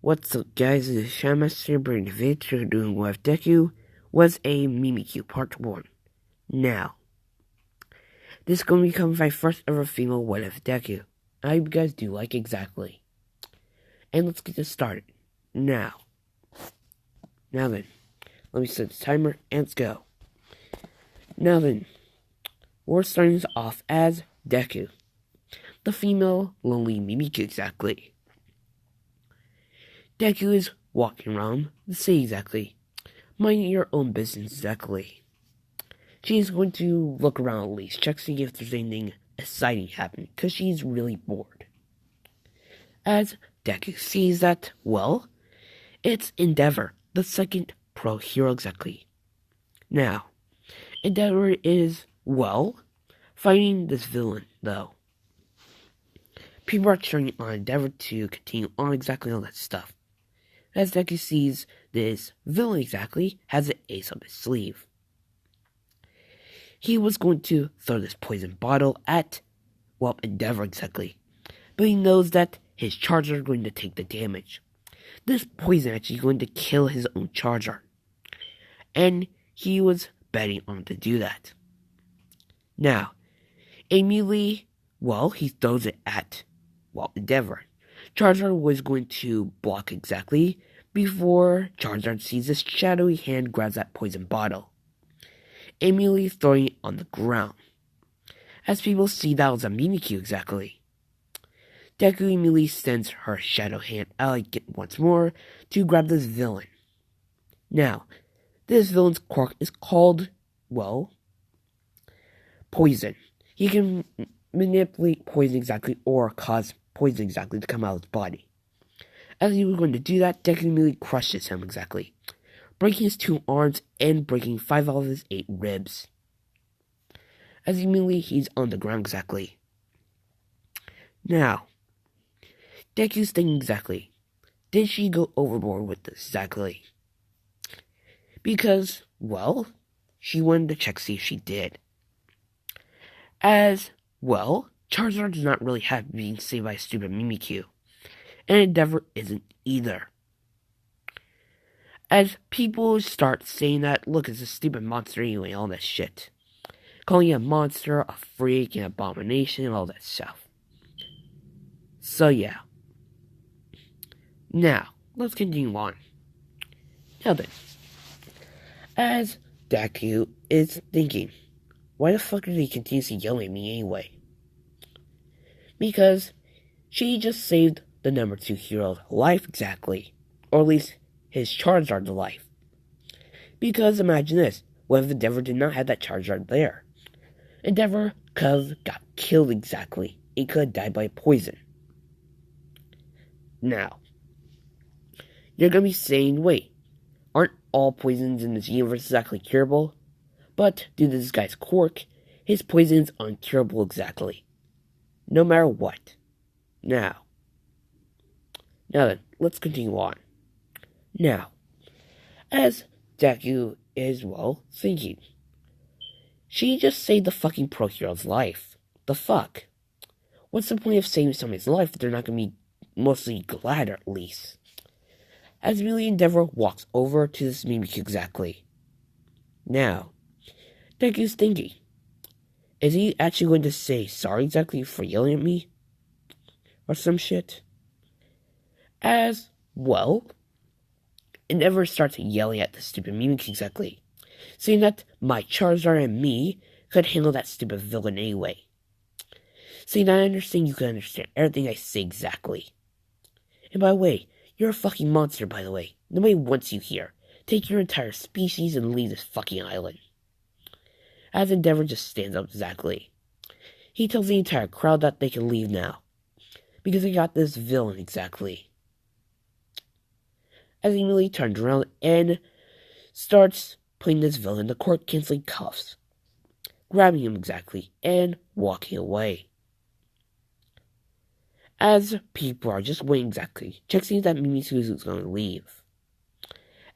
What's up guys, this is Shamaster bringing the video doing with deku was a mimikyu part 1. Now, this is going to become my first ever female what if deku. I hope you guys do like exactly. And let's get this started. Now then, let me set the timer and let's go. Now then, we're starting this off as Deku, the female lonely mimikyu exactly. Deku is walking around the city exactly, minding your own business exactly. She's going to look around at least, check to see if there's anything exciting happening, because she's really bored. As Deku sees that, well, it's Endeavor, the second pro hero exactly. Now, Endeavor is, well, fighting this villain, though. People are cheering on Endeavor to continue on exactly all that stuff. As Deku sees this villain exactly has an ace up his sleeve. He was going to throw this poison bottle at, well, Endeavor exactly. But he knows that his charger is going to take the damage. This poison actually is going to kill his own charger. And he was betting on to do that. Now, immediately, well, he throws it at, well, Endeavor. Charizard was going to block exactly before Charizard sees this shadowy hand grabs that poison bottle, immediately throwing it on the ground. As people see that was a mimikyu exactly. Deku immediately sends her shadow hand out once more to grab this villain. Now, this villain's quirk is called, well, poison. He can manipulate poison exactly or cause poison exactly to come out of his body. As he was going to do that, Deku immediately crushes him exactly, breaking his 2 arms and breaking 5 out of his 8 ribs. As immediately he's on the ground exactly. Now, Deku's thinking exactly, did she go overboard with this exactly? Because, well, she wanted to check to see if she did. As, well, Charizard does not really have being saved by a stupid mimikyu, and Endeavor isn't either. As people start saying that, look, it's a stupid monster anyway, all that shit. Calling it a monster, a freak, an abomination, and all that stuff. So yeah. Now, let's continue on. Now then, as Deku is thinking, why the fuck are they continuously yelling at me anyway? Because she just saved the number 2 hero's life exactly. Or at least his Charizard's life. Because imagine this, what if Endeavor did not have that Charizard there? Endeavor could have got killed exactly. He could have died by poison. Now, you're gonna be saying, wait, aren't all poisons in this universe exactly curable? But due to this guy's quirk, his poison is uncurable exactly. No matter what. Now then, let's continue on. Now, as Deku is, well, thinking, she just saved the fucking pro hero's life. The fuck? What's the point of saving somebody's life if they're not gonna be mostly glad at least? As Amelia Endeavor walks over to this mimikyu exactly. Now, Deku's thinking, is he actually going to say sorry exactly for yelling at me? Or some shit? As, well, Endeavor starts yelling at the stupid mimikyu exactly, saying that my Charizard and me could handle that stupid villain anyway. Saying I understand you can understand everything I say exactly. And by the way, you're a fucking monster, by the way. Nobody wants you here. Take your entire species and leave this fucking island. As Endeavor just stands up exactly. He tells the entire crowd that they can leave now, because they got this villain exactly. As he immediately turns around and starts putting this villain in the court-canceling cuffs, grabbing him exactly, and walking away. As people are just waiting exactly, checking that Mimikyu is going to leave.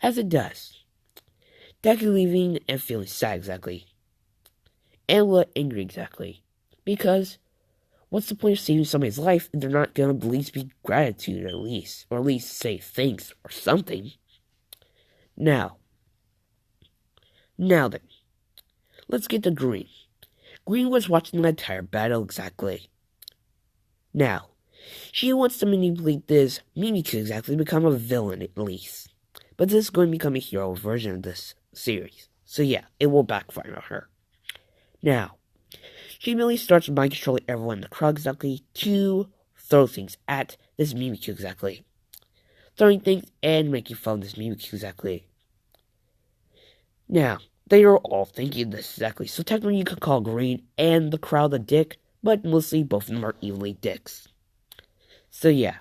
As it does, Deku leaving and feeling sad exactly. And a little angry exactly. Because, What's the point of saving somebody's life if they're not gonna at least be gratitude at least, or at least say thanks or something? Now then, let's get to Green. Green was watching the entire battle exactly. Now, she wants to manipulate this mimikyu exactly to become a villain at least. But this is going to become a hero version of this series. So yeah, it will backfire on her. Now, she immediately starts mind controlling everyone in the crowd exactly to throw things at this mimikyu exactly. Throwing things and making fun of this mimikyu exactly. Now, they are all thinking this exactly, so technically you could call Green and the crowd a dick, but mostly both of them are evenly dicks. So yeah.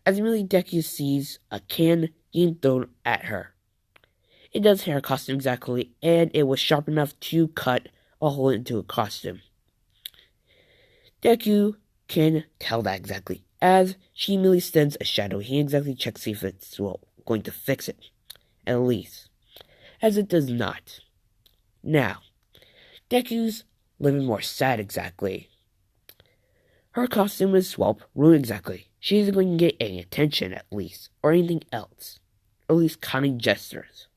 As immediately Deku sees a can being thrown at her. It does her costume exactly, and it was sharp enough to cut a hole into a costume. Deku can tell that exactly, as she immediately sends a shadow. He exactly checks to see if it's going to fix it, at least, as it does not. Now, Deku's living more sad exactly. Her costume is ruined exactly. She isn't going to get any attention at least, or anything else, or at least kind gestures.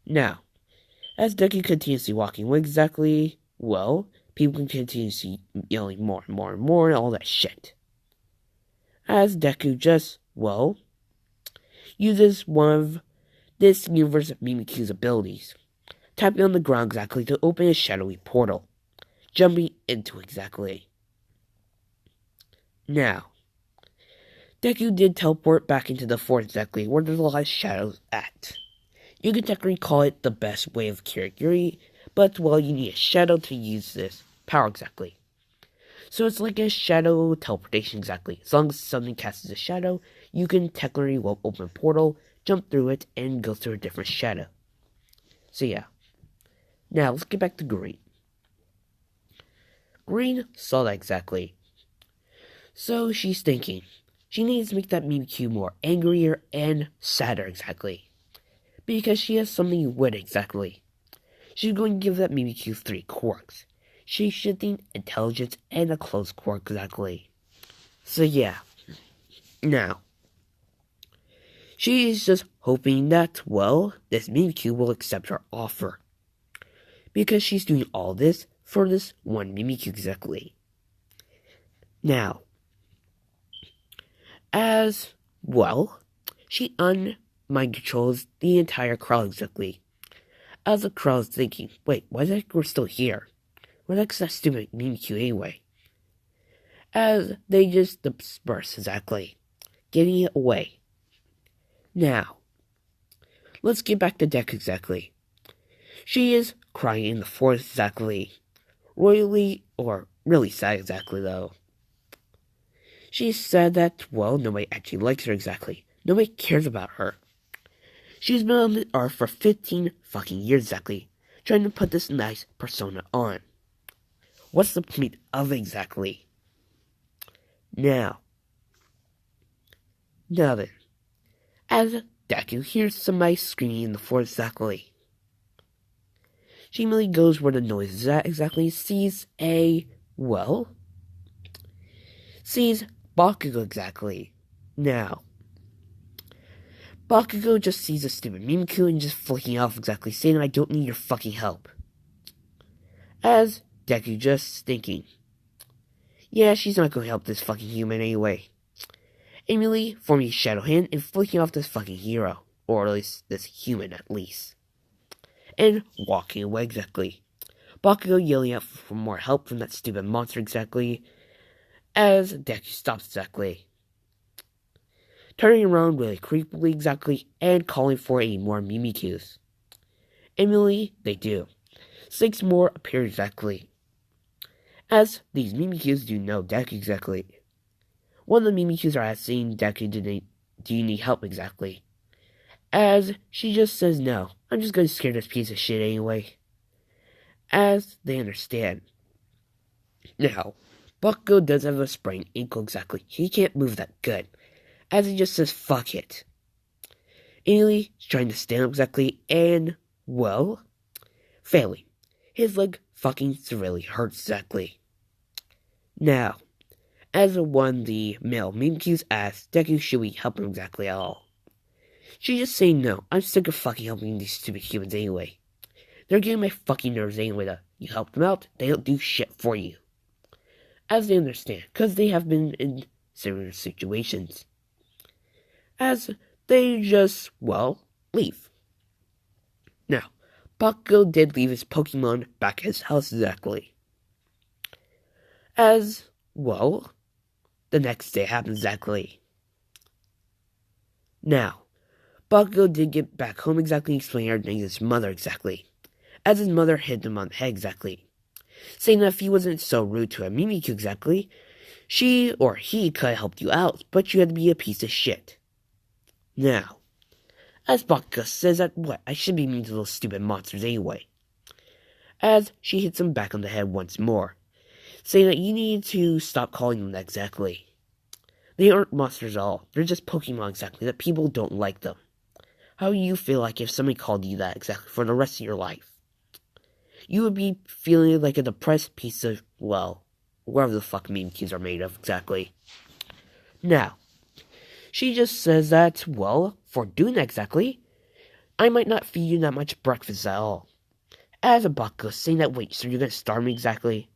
Now, as Deku continues walking away exactly, people can continue yelling more and more and more and all that shit. As Deku just, uses one of this universe of Mimikyu's abilities, tapping on the ground exactly to open a shadowy portal, jumping into exactly. Now, Deku did teleport back into the forest exactly where there's a lot of shadows at. You could technically call it the best way of Kirigiri, but you need a shadow to use this power exactly. So it's like a shadow teleportation exactly. As long as something casts a shadow, you can technically open a portal, jump through it, and go through a different shadow. So yeah. Now let's get back to Green. Green saw that exactly. So she's thinking, she needs to make that Mimikyu more angrier and sadder exactly. Because she has something wit exactly. She's going to give that Mimikyu 3 quirks. Shape-shifting, intelligence, and a close quirk exactly. So yeah. Now, she is just hoping that, this Mimikyu will accept her offer. Because she's doing all this for this one Mimikyu exactly. Now, as she mind controls the entire crowd exactly. As the crowd is thinking, wait, why the heck we're still here? Where the heck's that stupid Mimikyu anyway? As they just disperse exactly, getting it away. Now, let's get back to Deku exactly. She is crying in the forest exactly. Royally, or really sad exactly though. She said that, nobody actually likes her exactly. Nobody cares about her. She's been on the earth for 15 fucking years exactly, trying to put this nice persona on. What's the point of it exactly? Now then, as Deku hears somebody screaming in the forest exactly, she immediately goes where the noise is at exactly, sees Bakugo exactly. Now, Bakugo just sees a stupid Mimikyu and just flicking off exactly, saying, I don't need your fucking help. As Deku just thinking, yeah, she's not going to help this fucking human anyway. Immediately forming a shadow hand and flicking off this fucking hero, or at least this human at least. And walking away exactly. Bakugo yelling out for more help from that stupid monster exactly, as Deku stops exactly. Turning around really creepily exactly, and calling for any more Mimikyus. Immediately, they do. 6 more appear exactly. As these Mimikyus do know Deku exactly. One of the Mimikyus are asking Deku, do you need help exactly? As she just says no, I'm just going to scare this piece of shit anyway. As they understand. Now, Bakugo does have a sprained ankle exactly. He can't move that good. As he just says fuck it. Immediately, he's trying to stand up exactly, and, failing. His leg fucking severely hurts exactly. Now, as one the male mimikyus asked Deku should we help him exactly at all. She just saying no, I'm sick of fucking helping these stupid humans anyway. They're getting my fucking nerves anyway though. You help them out, they don't do shit for you. As they understand, because they have been in similar situations. As they just, well, leave. Now, Bakugo did leave his Pokemon back at his house exactly. As, well, the next day happened exactly. Now, Bakugo did get back home exactly, explaining everything to his mother exactly. As his mother hit him on the head exactly. Saying that if he wasn't so rude to a Mimikyu exactly, she or he could have helped you out, but you had to be a piece of shit. Now, as Bakugo says that what, I should be mean to those stupid monsters anyway. As she hits him back on the head once more, saying that you need to stop calling them that exactly. They aren't monsters at all, they're just Pokemon exactly, that people don't like them. How do you feel like if somebody called you that exactly for the rest of your life? You would be feeling like a depressed piece of, well, whatever the fuck Mimikyus are made of exactly. Now, she just says that, well, for doing that exactly, I might not feed you that much breakfast at all. As Bakugo saying that, wait, so you're gonna starve me exactly?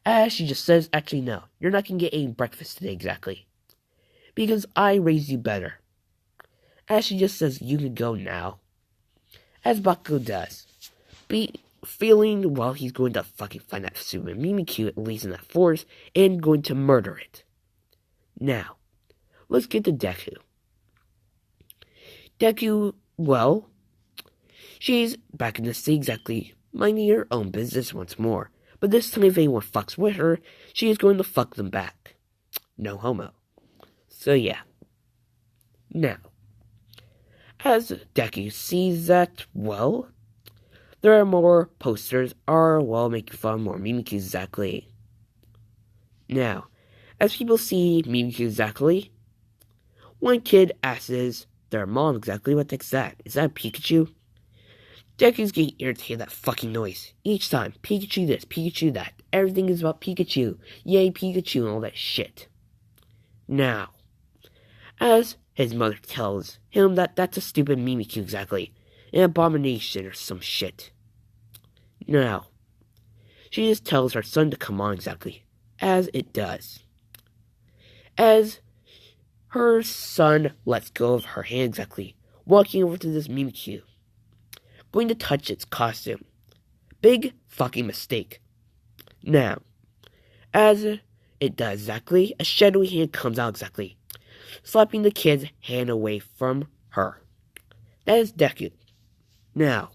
As she just says, actually no, you're not gonna get any breakfast today exactly. Because I raised you better. As she just says, you can go now. As Bakugo does. Feeling, well, he's going to fucking find that stupid Mimikyu at least in that forest, and going to murder it. Now, let's get to Deku. Deku, well, she's back in the city exactly, minding her own business once more. But this time if anyone fucks with her, she is going to fuck them back. No homo. So yeah. Now, as Deku sees that, well, there are more posters are, well, making fun of more Mimikyus exactly. Now, as people see Mimikyus exactly, one kid asks their mom exactly what the heck's that? Is that a Pikachu? Deku's getting irritated at that fucking noise. Each time, Pikachu this, Pikachu that. Everything is about Pikachu. Yay, Pikachu and all that shit. Now, as his mother tells him that that's a stupid Mimikyu exactly. An abomination or some shit. Now, she just tells her son to come on exactly, as it does. As her son lets go of her hand exactly, walking over to this Mimikyu, going to touch its costume. Big fucking mistake. Now, as it does exactly, a shadowy hand comes out exactly, slapping the kid's hand away from her. That is Deku. Now,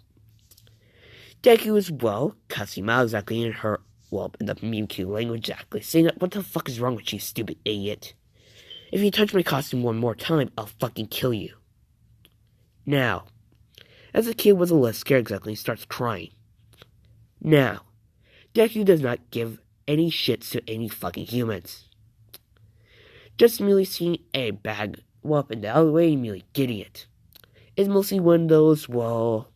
Deku is, well, cussing him out exactly in her, well, in the Mimikyu language exactly, saying that, what the fuck is wrong with you, stupid idiot? If you touch my costume one more time, I'll fucking kill you. Now, as the kid was a little scared exactly, he starts crying. Now, Deku does not give any shits to any fucking humans. Just merely seeing a bag, well, up in the alleyway, merely getting it. It's mostly one of those, well,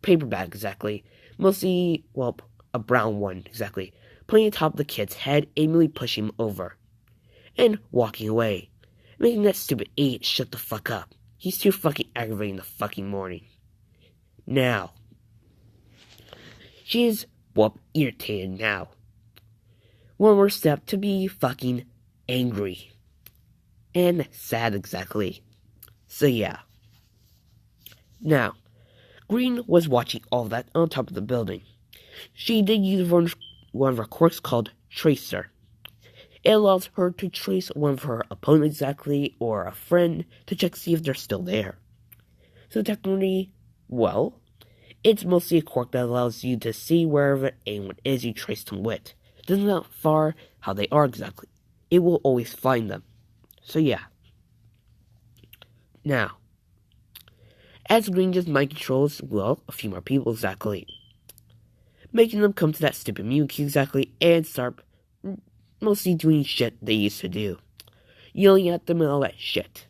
paper bags exactly. Mostly, well, a brown one exactly. Putting it on top of the kid's head, aimlessly pushing him over. And walking away. Making that stupid idiot shut the fuck up. He's too fucking aggravating in the fucking morning. Now, she's, well, irritated now. One more step to be fucking angry. And sad exactly. So yeah. Now, Green was watching all that on top of the building. She did use one of her quirks called Tracer. It allows her to trace one of her opponents exactly, or a friend, to check to see if they're still there. So technically, well, it's mostly a quirk that allows you to see wherever anyone is you traced them with. It doesn't know how far how they are exactly. It will always find them. So yeah. Now, as Green just mind controls, well, a few more people exactly. Making them come to that stupid Mimikyu exactly, and start mostly doing shit they used to do. Yelling at them and all that shit.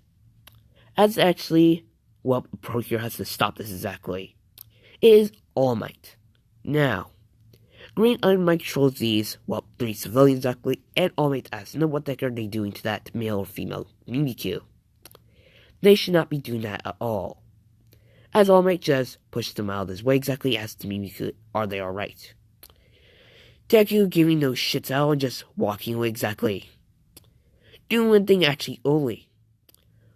As actually, well, Procure has to stop this exactly. It is All Might. Now, Green uncontrols these, well, 3 civilians exactly, and All Might asks, no, what the heck are they doing to that male or female mimikyu? They should not be doing that at all. As All Might just pushes them out of his way exactly, asks the mimikyu, are they alright? Deku giving no shits out and just walking away exactly. Doing one thing actually only.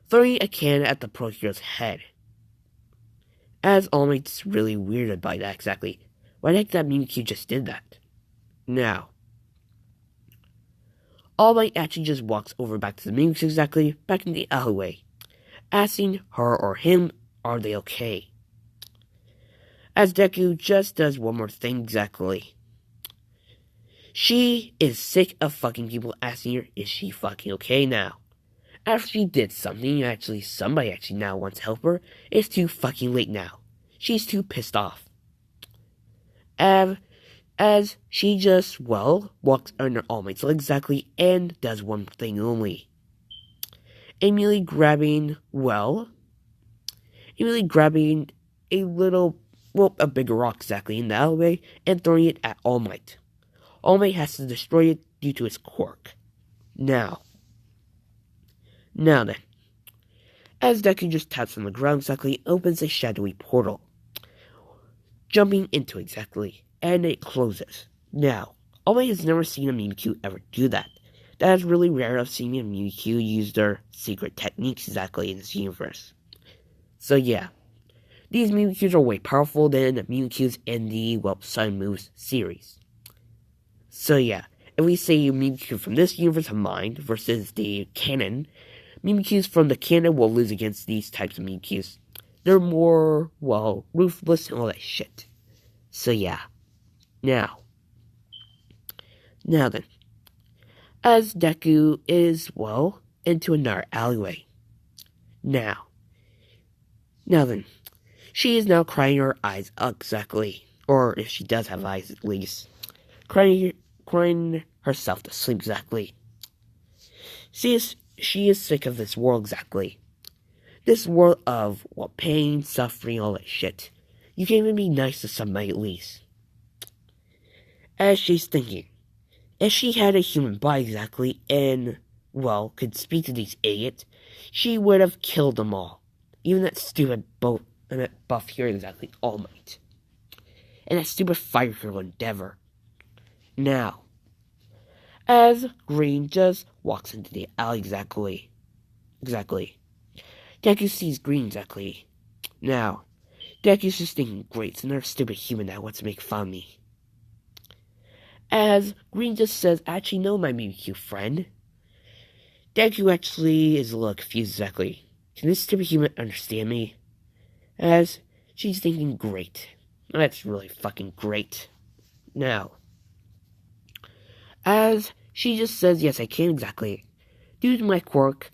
Throwing a can at the Pro Hero's head. As All Might's really weirded by that exactly. Why the heck that mimikyu just did that? Now, All Might actually just walks over back to the mimikyu exactly, back in the alleyway, asking her or him, are they okay? As Deku just does one more thing exactly. She is sick of fucking people asking her, is she fucking okay now? After she did something, somebody actually now wants to help her, it's too fucking late now. She's too pissed off. As she just, walks under All Might's leg exactly and does one thing only. Immediately grabbing a bigger rock exactly in the alleyway and throwing it at All Might. All Might has to destroy it due to its quirk. Now then. As Deku just taps on the ground exactly, opens a shadowy portal. Jumping into exactly, and it closes. Now, All Might has never seen a Mimikyu ever do that. That is really rare of seeing a Mimikyu use their secret techniques exactly in this universe. So yeah, these Mimikyus are way powerful than the Mimikyus in the, Sun Moves series. So yeah, if we say Mimikyu from this universe of mine versus the canon, Mimikyus from the canon will lose against these types of Mimikyus. They're more, ruthless and all that shit. So yeah. Now then. As Deku is, into another alleyway. Now then. She is now crying her eyes out exactly. Or if she does have eyes at least. Crying herself to sleep exactly. She is sick of this world exactly. This world of, pain, suffering, all that shit. You can't even be nice to somebody at least. As she's thinking, if she had a human body exactly and, could speak to these idiots, she would have killed them all. Even that stupid buff here exactly, All Might. And that stupid fire hero Endeavor. Now, as Green just walks into the alley exactly. Deku sees Green exactly. Now, Deku's just thinking, great, so another stupid human that wants to make fun of me. As Green just says, actually no, my Mimikyu friend. Deku actually is a little confused exactly. Can this stupid human understand me? As she's thinking, great. That's really fucking great. Now, as she just says, yes, I can exactly. Due to my quirk,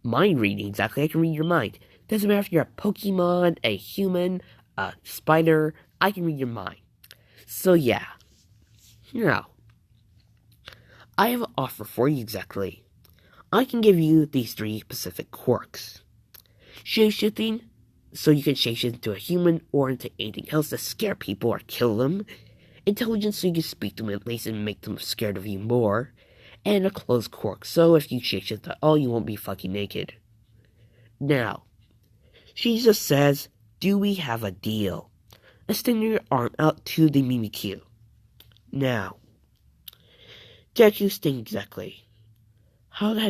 mind reading exactly, I can read your mind. Doesn't matter if you're a Pokemon, a human, a spider, I can read your mind. So yeah. Now, I have an offer for you exactly. I can give you these 3 specific quirks. Shapeshifting, so you can shapeshift into a human or into anything else to scare people or kill them. Intelligence, so you can speak to them at least and make them scared of you more. And a closed quirk, so if you shapeshift at all, you won't be fucking naked. Now, she just says, do we have a deal? Extending your arm out to the Mimikyu. Now, Deku's thinking exactly. How the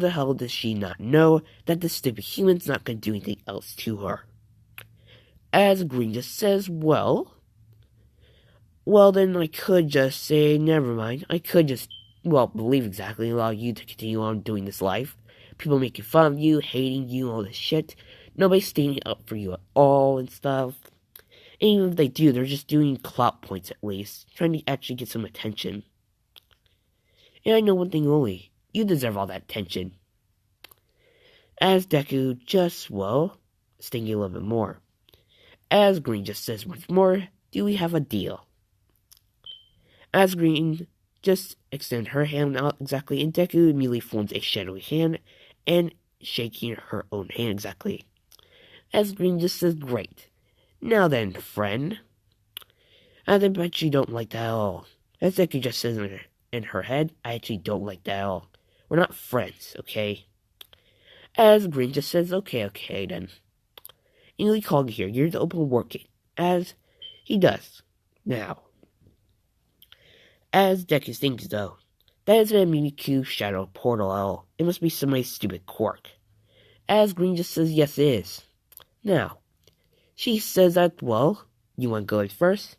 hell does she not know that this stupid human's not going to do anything else to her? As Green just says, then I could just say, never mind. I could just, believe exactly, allow you to continue on doing this life. People making fun of you, hating you, all this shit. Nobody's standing up for you at all and stuff. And even if they do, they're just doing clout points at least, trying to actually get some attention. And I know one thing only, you deserve all that attention. As Deku just, stinging a little bit more. As Green just says once more, do we have a deal? As Green just extends her hand out exactly, and Deku immediately forms a shadowy hand and shaking her own hand exactly. As Green just says, great. Now then, friend. And I bet you don't like that at all. As Deku just says in her head, I actually don't like that at all. We're not friends, okay? As Green just says, okay then. Ely called here, you're to open work gate. As he does. Now. As Deku thinks though, that isn't a mimikyu shadow portal at all. It must be somebody's stupid quirk. As Green just says, yes it is. Now, she says that, well, you want to go in first?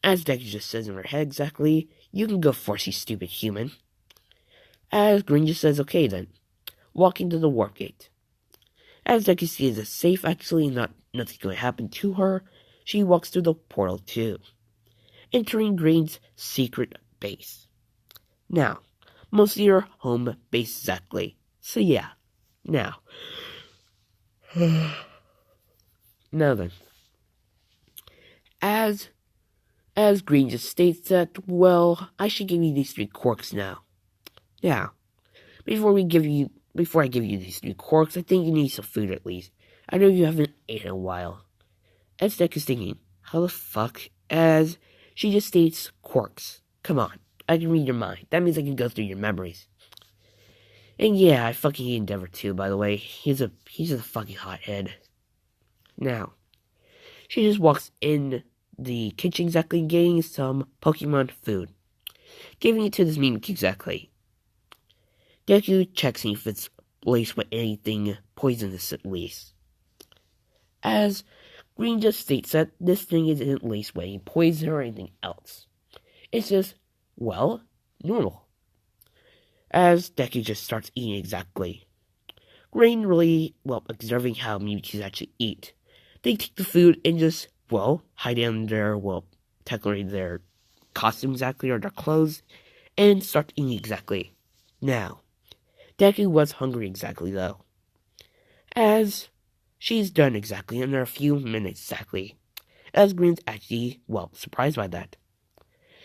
As Deku just says in her head exactly, you can go first, you stupid human. As Green just says, okay then, walking to the warp gate. As Deku sees it's safe, actually nothing's going to happen to her, she walks through the portal too, entering Green's secret base. Now, mostly your home base exactly. So yeah, now. Now then. As Green just states that, well, I should give you these 3 quirks now. Now, before I give you these 3 quirks, I think you need some food at least. I know you haven't eaten in a while. As Deku is thinking, how the fuck? As she just states quirks. Come on, I can read your mind. That means I can go through your memories. And yeah, I fucking hate Endeavor too, by the way. He's just a fucking hothead. Now, she just walks in the kitchen exactly, getting some Pokemon food. Giving it to this Mimikyu exactly. Deku checks if it's laced with anything poisonous at least. As Green just states that this thing isn't laced with any poison or anything else. It's just, well, normal. As Deku just starts eating exactly. Green really, well, observing how Mimikyus actually eat. They take the food and just, well, hide in their, well, technically their costume exactly, or their clothes, and start eating exactly. Now, Deku was hungry exactly though. As she's done exactly in a few minutes exactly. As Green's actually, well, surprised by that.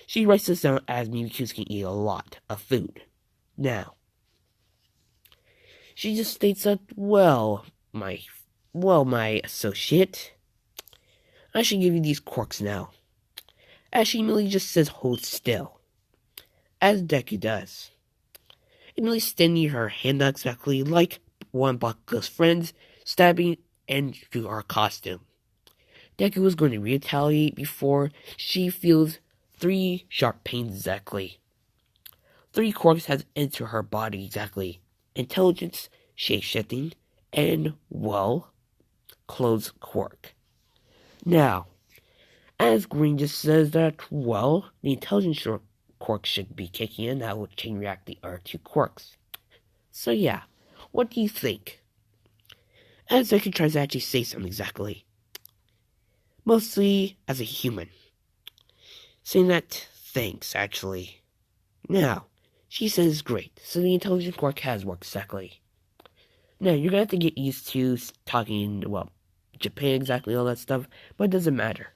She writes this down as Mimikyus can eat a lot of food. Now, she just states that, well, my associate, I should give you these quirks now. As she merely just says, hold still. As Deku does. Merely extending her hand out exactly like one of Bakugo's friends, stabbing into her costume. Deku was going to retaliate before she feels 3 sharp pains exactly. 3 quirks has entered her body exactly. Intelligence, shape-shifting, and, well, clothes quirk. Now, as Green just says that, well, the intelligence quirk should be kicking in, that would chain react the other 2 quirks. So yeah, what do you think? As Deku tries to actually say something exactly. Mostly as a human. Saying that, thanks, actually. Now, she says great, so the intelligence quirk has worked exactly. Now, you're gonna have to get used to talking, well, Japan exactly, all that stuff, but it doesn't matter.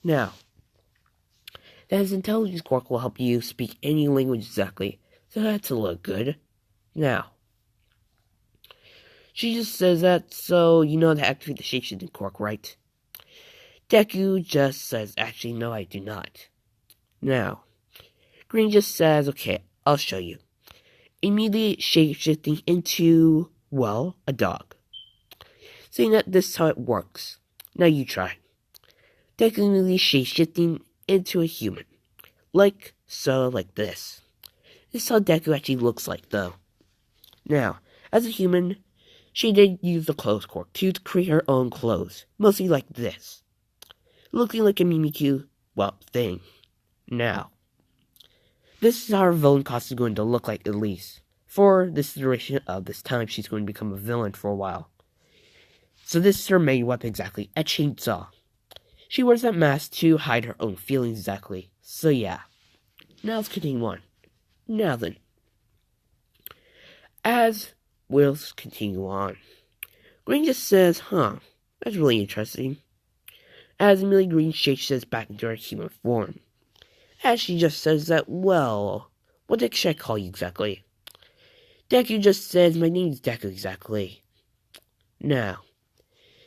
Now, that his intelligence quirk will help you speak any language exactly, so that's a look good. Now, she just says that, so you know how to activate the shapeshifting quirk, right? Deku just says, actually, no, I do not. Now, Green just says, okay, I'll show you. Immediate shapeshifting into, well, a dog. Saying that this is how it works. Now you try. Deku immediately shapeshifting into a human. Like so, like this. This is how Deku actually looks like, though. Now, as a human, she did use the clothes quirk to create her own clothes. Mostly like this. Looking like a Mimikyu, well, thing. Now, this is how her villain costume is going to look like, at least. For this duration of this time, she's going to become a villain for a while. So this is her main weapon exactly, a chainsaw. She wears that mask to hide her own feelings exactly. So yeah. Now let's continue on. Now then. As we'll continue on. Green just says, huh, that's really interesting. As Amelia Green shapeshifts back into her human form. As she just says that, well, what the heck should I call you exactly? Deku just says, my name's Deku exactly. Now,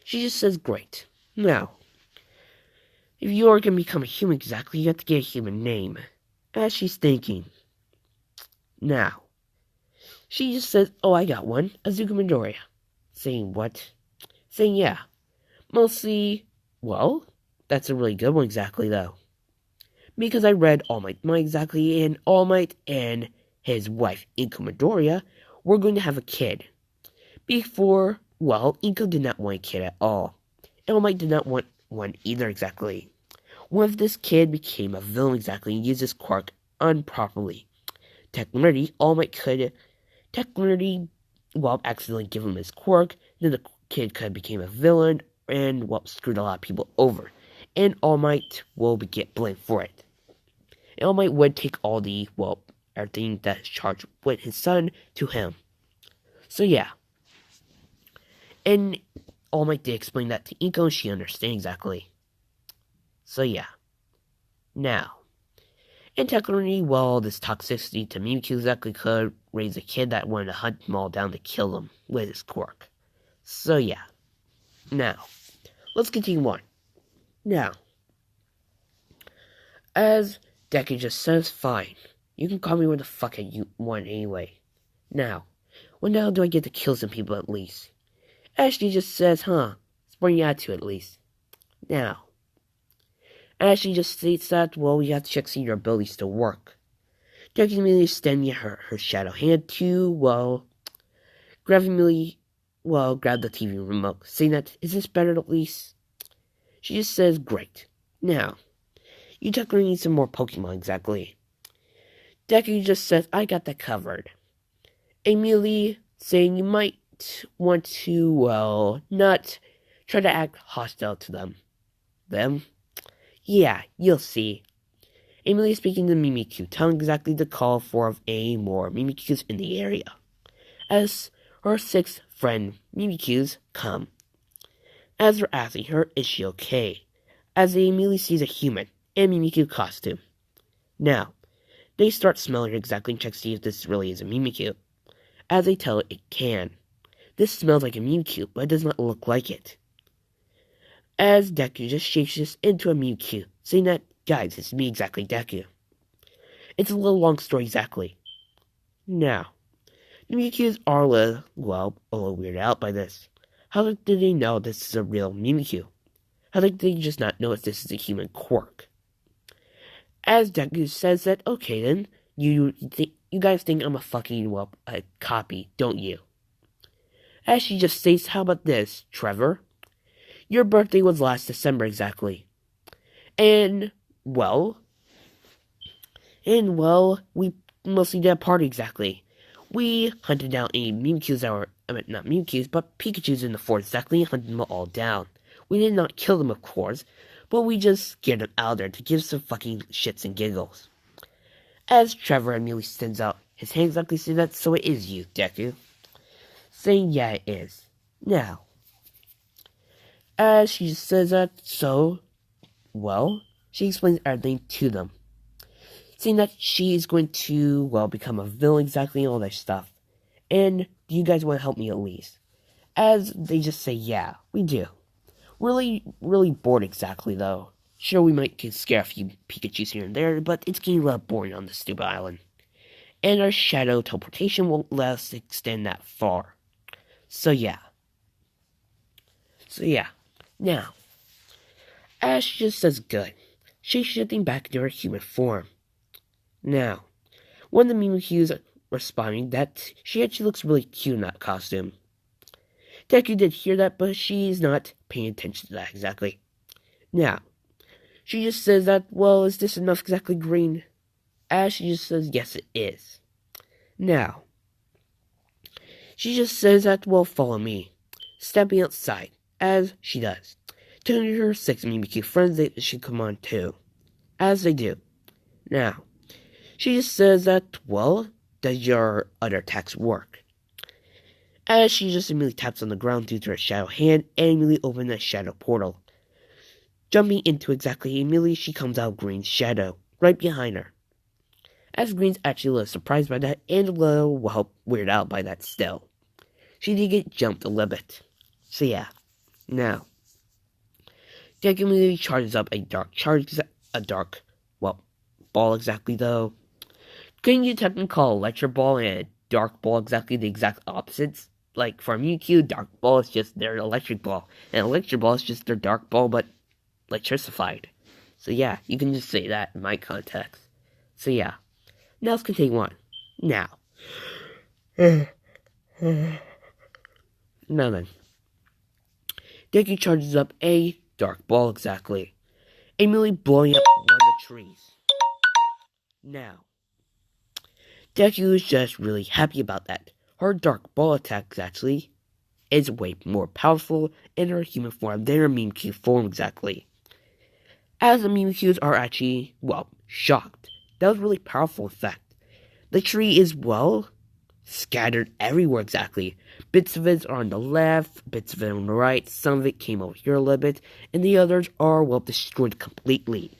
she just says, great. Now, If you're gonna become a human exactly, you have to get a human name. As she's thinking. Now, she just says, oh, I got one, Azuka Midoriya. Saying what? Saying yeah. Mostly, well, that's a really good one exactly though. Because I read All Might exactly, and All Might and his wife, Inko Midoriya, were going to have a kid. Before, well, Inko did not want a kid at all. And All Might did not want one either exactly. What if this kid became a villain exactly and used his quirk improperly? Technically, All Might could accidentally give him his quirk, then the kid could have became a villain and, screwed a lot of people over. And All Might will get blamed for it. And All Might would take all the, everything that is charged with his son to him. So yeah. And All Might did explain that to Inko and she understands exactly. So yeah. Now. And technically, this toxicity to Mimikyu exactly could raise a kid that wanted to hunt them all down to kill them with his quirk. So yeah. Now, let's continue on. Now, as Deku just says, fine. You can call me what the fuck you want anyway. Now, when the hell do I get to kill some people at least? Ashley just says, sporting attitude at least. Now, Ashley just states that, we have to check see your abilities to work. Deku immediately extending her shadow hand to, grab the TV remote, saying that, is this better at least? She just says, great. Now, you technically need some more Pokemon exactly. Deku just says, I got that covered. Immediately saying you might want to, not try to act hostile to them. Them? Yeah, you'll see. Emily speaking to Mimikyu, telling exactly the call for a more Mimikyus in the area. As her sixth friend, Mimikyus, come. As they're asking her, is she okay? As they immediately sees a human and Mimikyu costume. Now, they start smelling exactly and check to see if this really is a Mimikyu. As they tell it can. This smells like a Mimikyu, but it does not look like it. As Deku just shapes this into a Mimikyu, saying that, guys, it's me exactly, Deku. It's a little long story exactly. Now, the Mimikyus are a little weirded out by this. How did they know this is a real Mimikyu? How did they just not know if this is a human quirk? As Deku says that, okay then, you guys think I'm a fucking, a copy, don't you? As she just states, how about this, Trevor? Your birthday was last December exactly. And, we mostly did a party exactly. We hunted down any Mimikyus that were, not Mimikyus, but Pikachus in the forest exactly and hunted them all down. We did not kill them, of course, but we just scared them out there to give some fucking shits and giggles. As Trevor immediately sends out his hand exactly saying that, so it is you, Deku. Saying, yeah, it is. Now, as she says that, so, she explains everything to them. Saying that she is going to, become a villain exactly and all that stuff. And do you guys want to help me at least? As they just say, yeah, we do. Really, really bored exactly, though. Sure, we might scare a few Pikachus here and there, but it's getting a little boring on this stupid island. And our shadow teleportation won't let us extend that far. So yeah. Now, Ash just says good. She's shifting back into her human form. Now, one of the Mimikyus responding that she actually looks really cute in that costume. Deku did hear that, but she's not paying attention to that exactly. Now, she just says that, is this enough exactly green? Ash just says, yes, it is. Now, she just says that, follow me. Stepping outside, as she does. Telling her 6 Mimikyu friends they should come on too. As they do. Now, she just says that, does your other attacks work? As she just immediately taps on the ground due to her shadow hand and immediately opens a shadow portal. Jumping into exactly immediately, she comes out of Green's shadow, right behind her. As Green's actually a little surprised by that and a little, weirded out by that still. She did get jumped a little bit. So yeah. Now, Deku immediately charges up a dark ball exactly though. Couldn't you technically call electric ball and a dark ball exactly the exact opposites? Like for Mimikyu, dark ball is just their electric ball, and electric ball is just their dark ball but electrified. So yeah, you can just say that in my context. So yeah, now let's continue on. Now then, Deku charges up a dark ball exactly, immediately blowing up one of the trees. Now, Deku is just really happy about that. Her dark ball attacks actually is way more powerful in her human form than her Mimikyu form exactly. As the Mimikyus are actually, shocked. That was really powerful in fact. The tree is, scattered everywhere exactly. Bits of it are on the left, bits of it on the right, some of it came over here a little bit, and the others are, destroyed completely.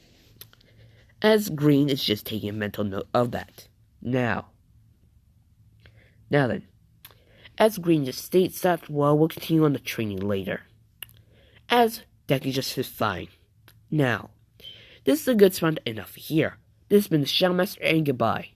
As Green is just taking a mental note of that. Now then, as Green just states that, we'll continue on the training later. As Deku just is fine. Now, this is a good spot enough here. This has been the Shadow Master, and goodbye.